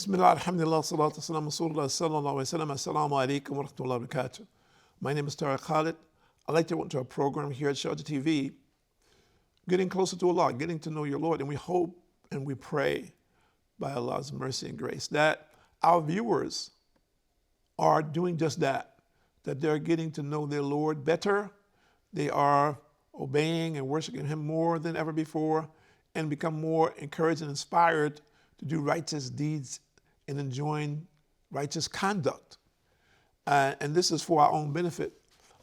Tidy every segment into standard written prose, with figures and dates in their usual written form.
Bismillah, alhamdulillah, salatu wasalam, rasulullah, sallallahu alayhi wa sallam, assalamu alaikum wa rahmatullahi wa barakatuh. My name is Tariq Khalid. I'd like to welcome to our program here at Sharjah TV, getting closer to Allah, getting to know your Lord, and we hope and we pray by Allah's mercy and grace that our viewers are doing just that they're getting to know their Lord better, they are obeying and worshiping Him more than ever before, and become more encouraged and inspired to do righteous deeds and enjoying righteous conduct. And this is for our own benefit.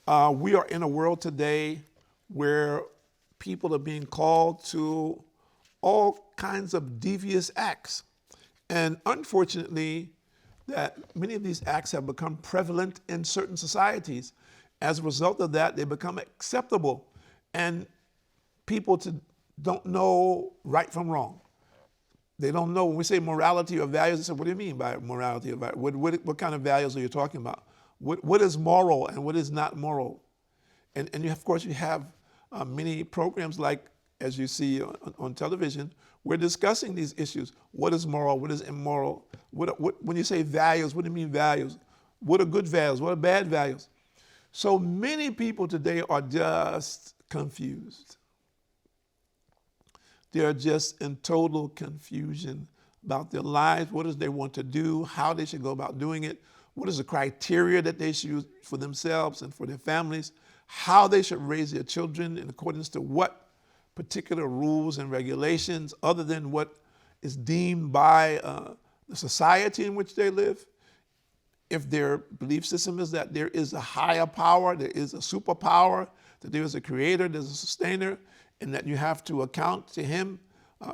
We are in a world today where people are being called to all kinds of devious acts. And unfortunately, that many of these acts have become prevalent in certain societies. As a result of that, they become acceptable. And people don't know right from wrong. They don't know. When we say morality or values, they say, what do you mean by morality or values? What kind of values are you talking about? What is moral and what is not moral? And of course, you have many programs like, as you see on television, we're discussing these issues. What is moral? What is immoral? When you say values, what do you mean values? What are good values? What are bad values? So many people today are just confused. They are just in total confusion about their lives, what is they want to do, how they should go about doing it, what is the criteria that they should use for themselves and for their families, how they should raise their children in accordance to what particular rules and regulations other than what is deemed by the society in which they live. If their belief system is that there is a higher power, there is a superpower, that there is a creator, there's a sustainer, and that you have to account to Him.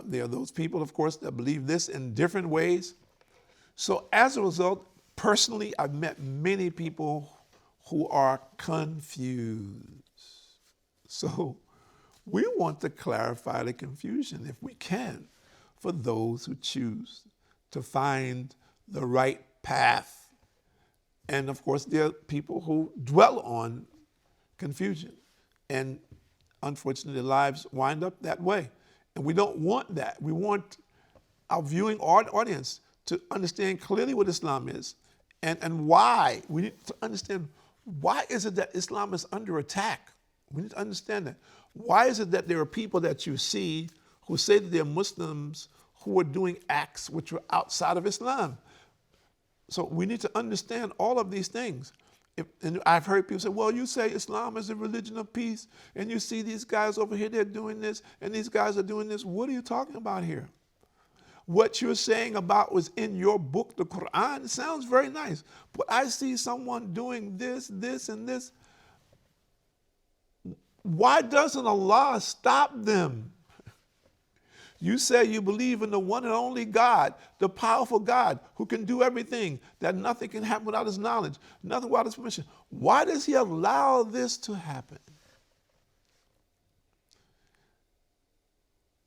There are those people, of course, that believe this in different ways. So as a result, personally, I've met many people who are confused. So we want to clarify the confusion, if we can, for those who choose to find the right path. And of course, there are people who dwell on confusion. And unfortunately, their lives wind up that way. And we don't want that. We want our viewing audience to understand clearly what Islam is and why. We need to understand, why is it that Islam is under attack? We need to understand that. Why is it that there are people that you see who say that they're Muslims who are doing acts which are outside of Islam? So we need to understand all of these things. And I've heard people say, well, you say Islam is a religion of peace, and you see these guys over here, they're doing this, and these guys are doing this. What are you talking about here? What you're saying about was in your book, the Quran. It sounds very nice, but I see someone doing this, this, and this. Why doesn't Allah stop them? You say you believe in the one and only God, the powerful God who can do everything, that nothing can happen without His knowledge, nothing without His permission. Why does He allow this to happen?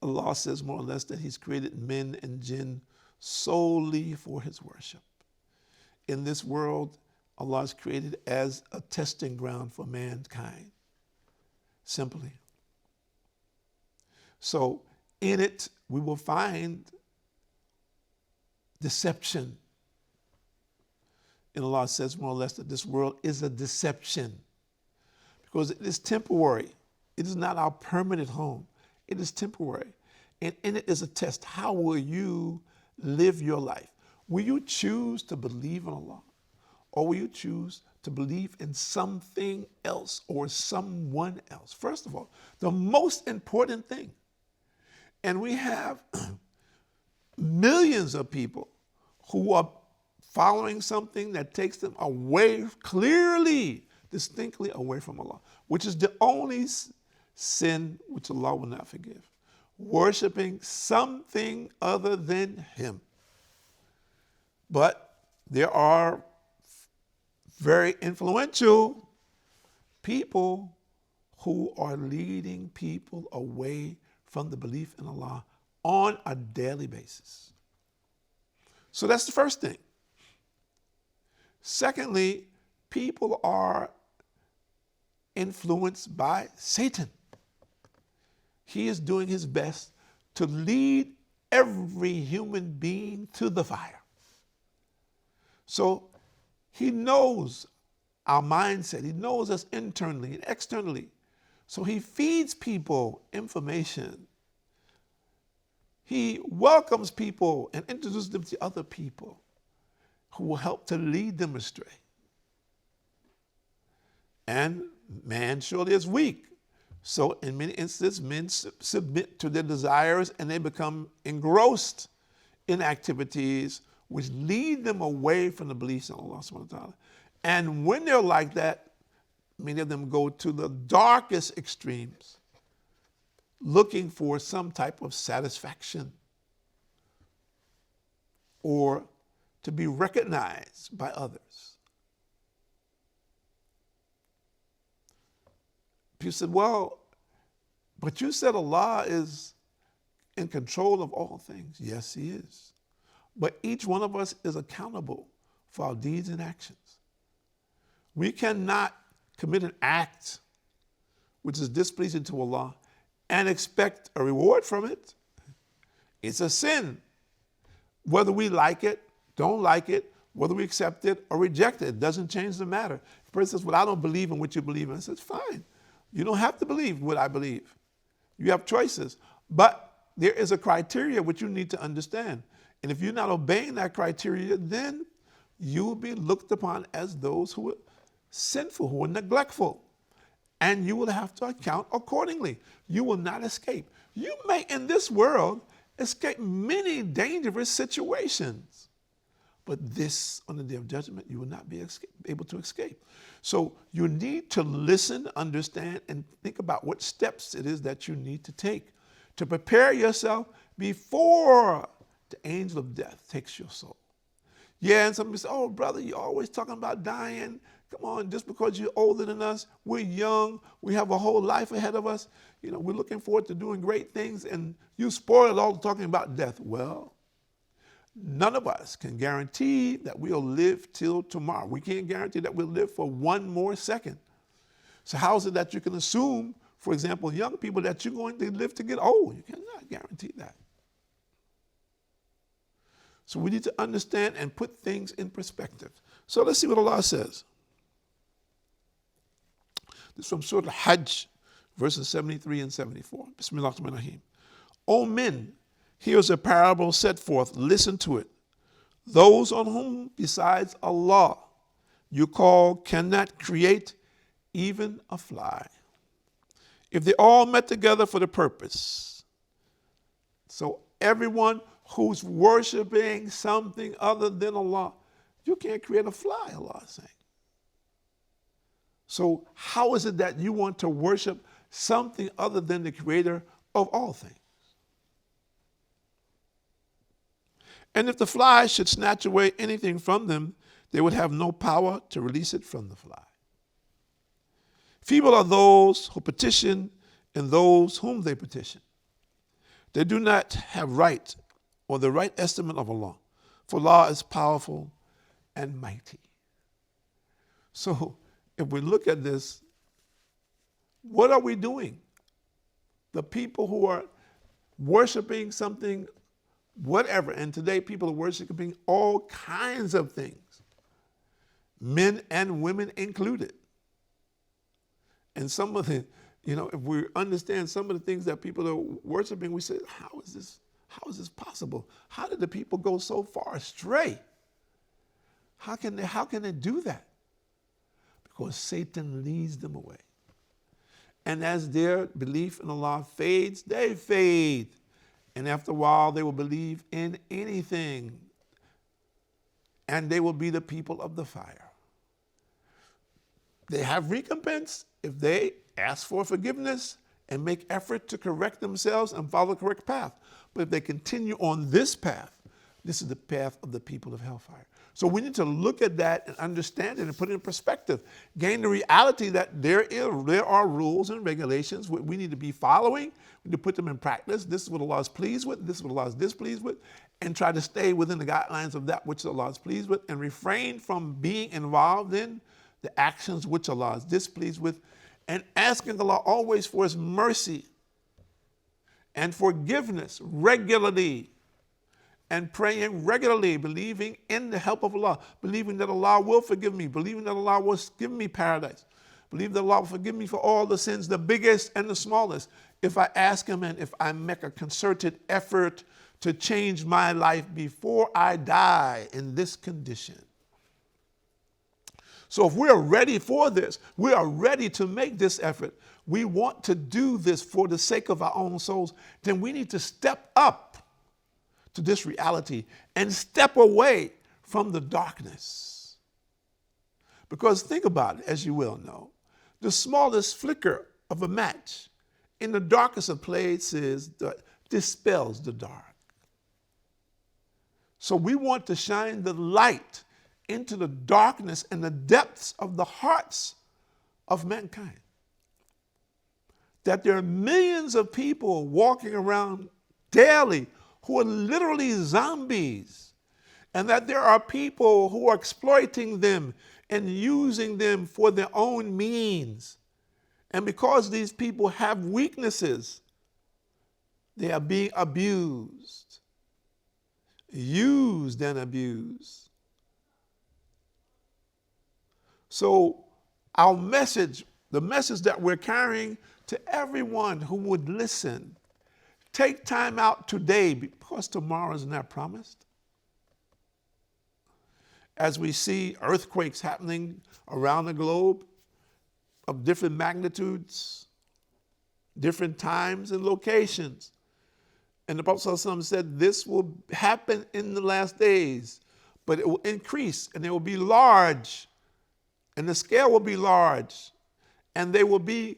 Allah says more or less that He's created men and jinn solely for His worship. In this world, Allah is created as a testing ground for mankind, simply. So, in it, we will find deception. And Allah says more or less that this world is a deception because it is temporary. It is not our permanent home. It is temporary. And in it is a test. How will you live your life? Will you choose to believe in Allah? Or will you choose to believe in something else or someone else? First of all, the most important thing. And we have millions of people who are following something that takes them away, clearly, distinctly away from Allah, which is the only sin which Allah will not forgive. Worshipping something other than Him. But there are very influential people who are leading people away from the belief in Allah on a daily basis. So that's the first thing. Secondly, people are influenced by Satan. He is doing his best to lead every human being to the fire. So he knows our mindset. He knows us internally and externally. So he feeds people information. He welcomes people and introduces them to other people who will help to lead them astray. And man surely is weak. So in many instances, men submit to their desires and they become engrossed in activities which lead them away from the beliefs in Allah subhanahu wa ta'ala. And when they're like that, many of them go to the darkest extremes, looking for some type of satisfaction or to be recognized by others. People said, well, but you said Allah is in control of all things. Yes, he is. But each one of us is accountable for our deeds and actions. We cannot commit an act which is displeasing to Allah and expect a reward from it. It's a sin. Whether we like it, don't like it, whether we accept it or reject it doesn't change the matter. If a person says, well, I don't believe in what you believe in. I says, fine. You don't have to believe what I believe. You have choices. But there is a criteria which you need to understand. And if you're not obeying that criteria, then you will be looked upon as those who are sinful, who are neglectful. And you will have to account accordingly. You will not escape. You may, in this world, escape many dangerous situations. But this, on the day of judgment, you will not be able to escape. So you need to listen, understand, and think about what steps it is that you need to take to prepare yourself before the angel of death takes your soul. Yeah, and somebody says, oh, brother, you're always talking about dying. Come on, just because you're older than us, we're young, we have a whole life ahead of us. You know, we're looking forward to doing great things, and you spoil it all talking about death. Well, none of us can guarantee that we'll live till tomorrow. We can't guarantee that we'll live for one more second. So how is it that you can assume, for example, young people, that you're going to live to get old? You cannot guarantee that. So we need to understand and put things in perspective. So let's see what Allah says. This is from Surah Al-Hajj, verses 73 and 74. Bismillah ar-Rahman ar-Rahim. O men, here's a parable set forth. Listen to it. Those on whom, besides Allah, you call cannot create even a fly. If they all met together for the purpose. So everyone who's worshiping something other than Allah, you can't create a fly, Allah is saying. So how is it that you want to worship something other than the creator of all things? And if the fly should snatch away anything from them, they would have no power to release it from the fly. Feeble are those who petition and those whom they petition. They do not have right or the right estimate of Allah, for Allah is powerful and mighty. So if we look at this, what are we doing? The people who are worshiping something, whatever, and today people are worshiping all kinds of things, men and women included. And some of the, if we understand some of the things that people are worshiping, we say, how is this possible? How did the people go so far astray? How can they do that? Because Satan leads them away. And as their belief in Allah fades, they fade. And after a while, they will believe in anything. And they will be the people of the fire. They have recompense if they ask for forgiveness and make effort to correct themselves and follow the correct path. But if they continue on this path, this is the path of the people of hellfire. So we need to look at that and understand it and put it in perspective. Gain the reality that there are rules and regulations we need to be following. We need to put them in practice. This is what Allah is pleased with. This is what Allah is displeased with. And try to stay within the guidelines of that which Allah is pleased with and refrain from being involved in the actions which Allah is displeased with, and asking Allah always for His mercy and forgiveness regularly, and praying regularly, believing in the help of Allah, believing that Allah will forgive me, believing that Allah will give me paradise, believe that Allah will forgive me for all the sins, the biggest and the smallest, if I ask Him and if I make a concerted effort to change my life before I die in this condition. So if we're ready for this, we are ready to make this effort, we want to do this for the sake of our own souls, then we need to step up to this reality and step away from the darkness. Because think about it, as you well know, the smallest flicker of a match in the darkest of places dispels the dark. So we want to shine the light into the darkness and the depths of the hearts of mankind. That there are millions of people walking around daily who are literally zombies, and that there are people who are exploiting them and using them for their own means. And because these people have weaknesses, they are being abused, used and abused. So our message, the message that we're carrying to everyone who would listen, take time out today because tomorrow is not promised. As we see earthquakes happening around the globe of different magnitudes, different times and locations. And the Prophet ﷺ said this will happen in the last days, but it will increase and they will be large and the scale will be large and they will be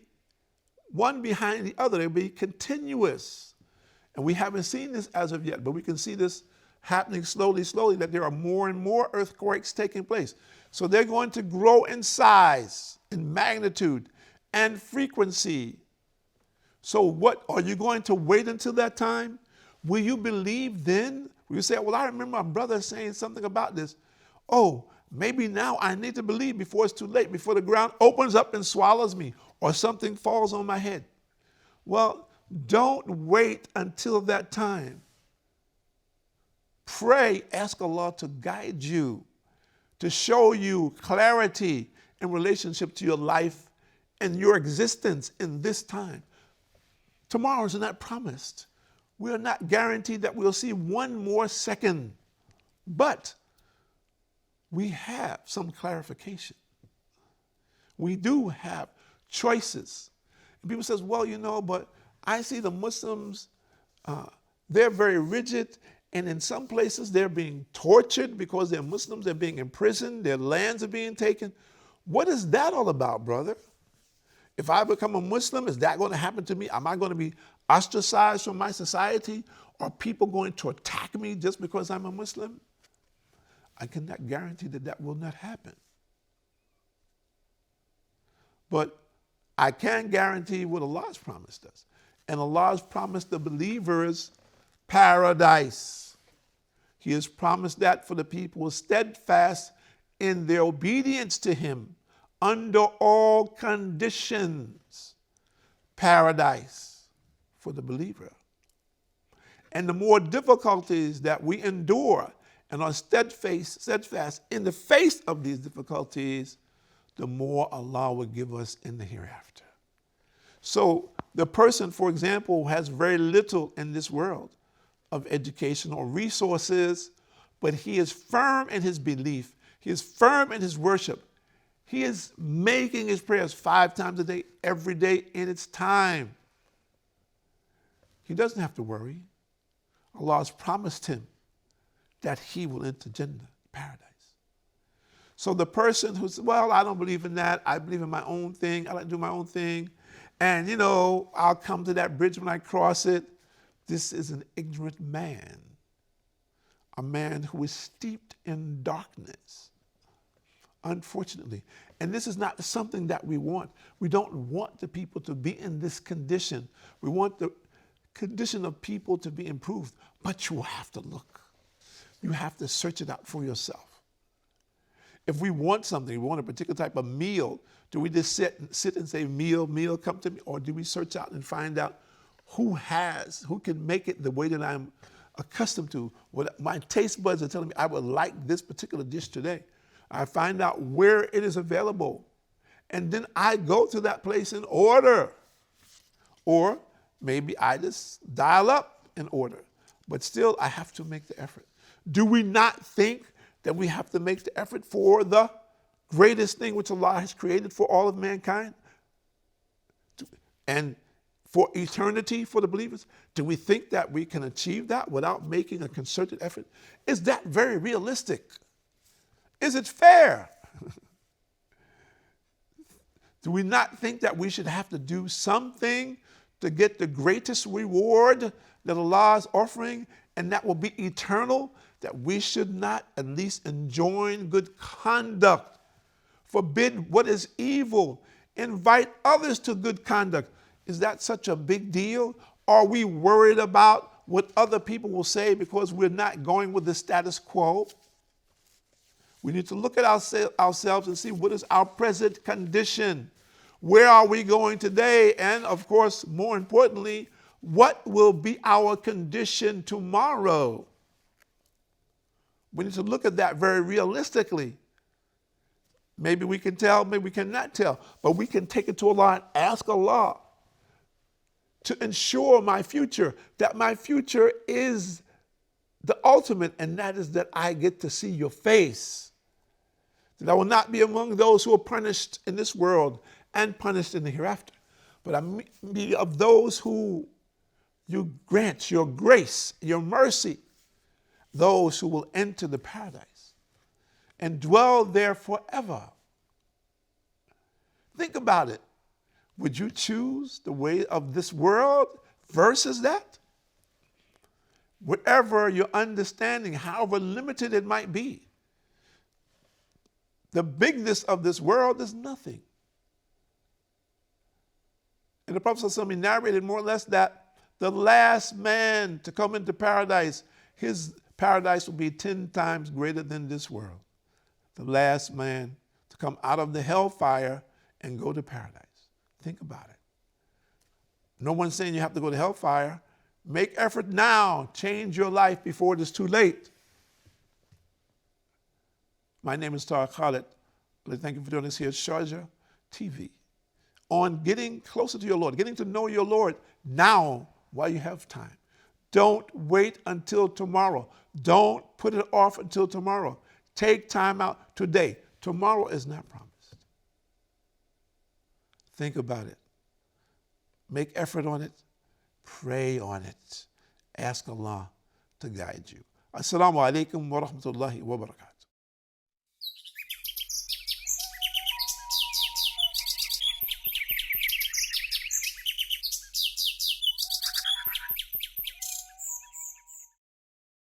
one behind the other. They will be continuous. And we haven't seen this as of yet, but we can see this happening slowly, that there are more and more earthquakes taking place. So they're going to grow in size, in magnitude, and frequency. So what, are you going to wait until that time? Will you believe then? Will you say, well, I remember my brother saying something about this. Oh, maybe now I need to believe before it's too late, before the ground opens up and swallows me, or something falls on my head. Well, don't wait until that time. Pray, ask Allah to guide you, to show you clarity in relationship to your life and your existence in this time. Tomorrow is not promised. We are not guaranteed that we'll see one more second, but we have some clarification. We do have choices. And people says, well, you know, but I see the Muslims, they're very rigid, and in some places they're being tortured because they're Muslims, they're being imprisoned, their lands are being taken. What is that all about, brother? If I become a Muslim, is that going to happen to me? Am I going to be ostracized from my society? Are people going to attack me just because I'm a Muslim? I cannot guarantee that that will not happen. But I can guarantee what Allah has promised us. And Allah has promised the believers paradise. He has promised that for the people who are steadfast in their obedience to Him under all conditions. Paradise for the believer. And the more difficulties that we endure and are steadfast in the face of these difficulties, the more Allah will give us in the hereafter. So the person, for example, who has very little in this world of education or resources, but he is firm in his belief, he is firm in his worship, he is making his prayers 5 times a day, every day in its time. He doesn't have to worry. Allah has promised him that he will enter Jannah, paradise. So the person who says, well, I don't believe in that. I believe in my own thing. I like to do my own thing. And, you know, I'll come to that bridge when I cross it. This is an ignorant man, a man who is steeped in darkness, unfortunately. And this is not something that we want. We don't want the people to be in this condition. We want the condition of people to be improved, but you have to look. You have to search it out for yourself. If we want something, we want a particular type of meal, do we just sit and say, meal, come to me? Or do we search out and find out who can make it the way that accustomed to, what my taste buds are telling me I would like this particular dish today. I find out where it is available. And then I go to that place and order. Or maybe I just dial up and order. But still, I have to make the effort. Do we not think that we have to make the effort for the greatest thing which Allah has created for all of mankind? And for eternity for the believers? Do we think that we can achieve that without making a concerted effort? Is that very realistic? Is it fair? Do we not think that we should have to do something to get the greatest reward that Allah is offering, and that will be eternal? That we should not at least enjoin good conduct, forbid what is evil, invite others to good conduct. Is that such a big deal? Are we worried about what other people will say because we're not going with the status quo? We need to look at ourselves and see what is our present condition. Where are we going today? And of course, more importantly, what will be our condition tomorrow? We need to look at that very realistically. Maybe we can tell, maybe we cannot tell, but we can take it to Allah and ask Allah to ensure my future, that my future is the ultimate, and that is that I get to see your face. That I will not be among those who are punished in this world and punished in the hereafter, but I may be of those who you grant your grace, your mercy, those who will enter the paradise and dwell there forever. Think about it. Would you choose the way of this world versus that? Whatever your understanding, however limited it might be, the bigness of this world is nothing. And the Prophet ﷺ narrated more or less that the last man to come into paradise, his paradise will be 10 times greater than this world. The last man to come out of the hellfire and go to paradise. Think about it. No one's saying you have to go to hellfire. Make effort now. Change your life before it is too late. My name is Tariq Khalid. Thank you for doing this here at Sharjah TV. On getting closer to your Lord, getting to know your Lord now while you have time. Don't wait until tomorrow. Don't put it off until tomorrow. Take time out today. Tomorrow is not promised. Think about it. Make effort on it. Pray on it. Ask Allah to guide you. Assalamu alaikum wa rahmatullahi wa barakatuh.